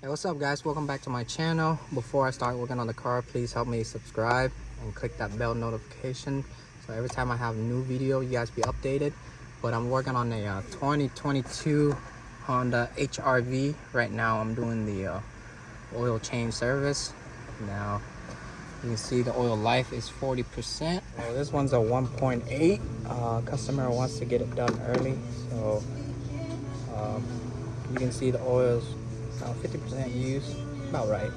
Hey, what's up guys, welcome back to my channel. Before I start working on the car, please help me subscribe and click that bell notification so every time I have a new video you guys be updated. But I'm working on a 2022 Honda HRV right now. I'm doing the oil change service. Now you can see the oil life is 40%. So this one's a 1.8. Customer wants to get it done early, so you can see the oil's 50% used, about right.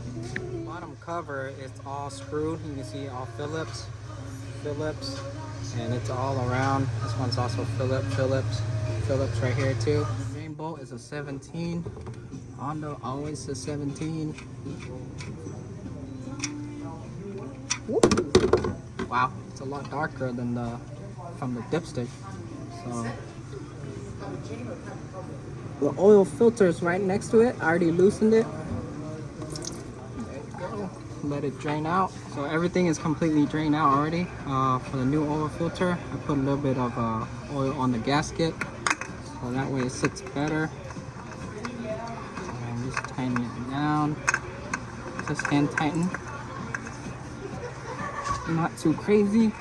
Bottom cover is all screwed. You can see all Phillips, and it's all around. This one's also Phillips right here too. Drain bolt is a 17. Honda always a 17. Whoop. Wow, it's a lot darker than from the dipstick. So the oil filter is right next to it. I already loosened it. There you go. Let it drain out. So everything is completely drained out already. For the new oil filter, I put a little bit of oil on the gasket, so that way it sits better. And just tighten it down. Just hand tighten. Not too crazy.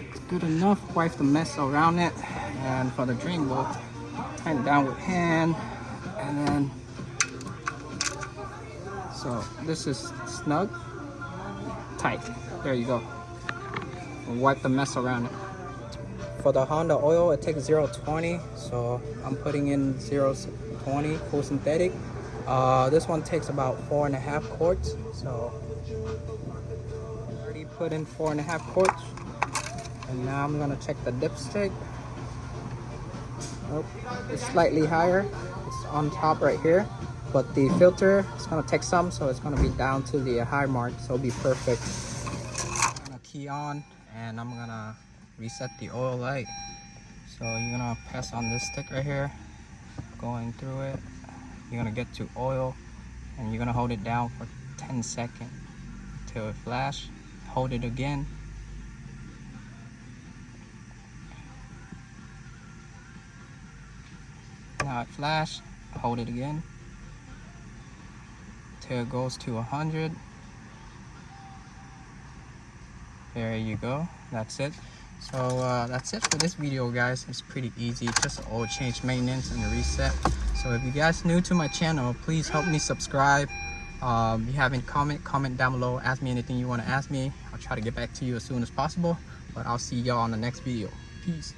It's good enough. Wipe the mess around it. And for the drain bolt, tighten down with hand, and then so this is snug, tight. There you go. And wipe the mess around it. For the Honda oil, it takes 0.20, so I'm putting in 0.20 full synthetic. This one takes about 4.5 quarts, so I already put in 4.5 quarts. And now I'm gonna check the dipstick. Nope, it's slightly higher. It's on top right here, but the filter is gonna take some, so it's gonna be down to the high mark, so it'll be perfect. I'm gonna key on, and I'm gonna reset the oil light. So you're gonna press on this stick right here, going through it. You're gonna get to oil, and you're gonna hold it down for 10 seconds till it flash. Hold it again. Now it flashed. Hold it again till it goes to 100. There you go. That's it. So that's it for this video, guys. It's pretty easy, just oil change maintenance and a reset. So if you guys new to my channel, please help me subscribe. If you have any comment down below. Ask me anything you want to ask me. I'll try to get back to you as soon as possible, but I'll see y'all on the next video. Peace.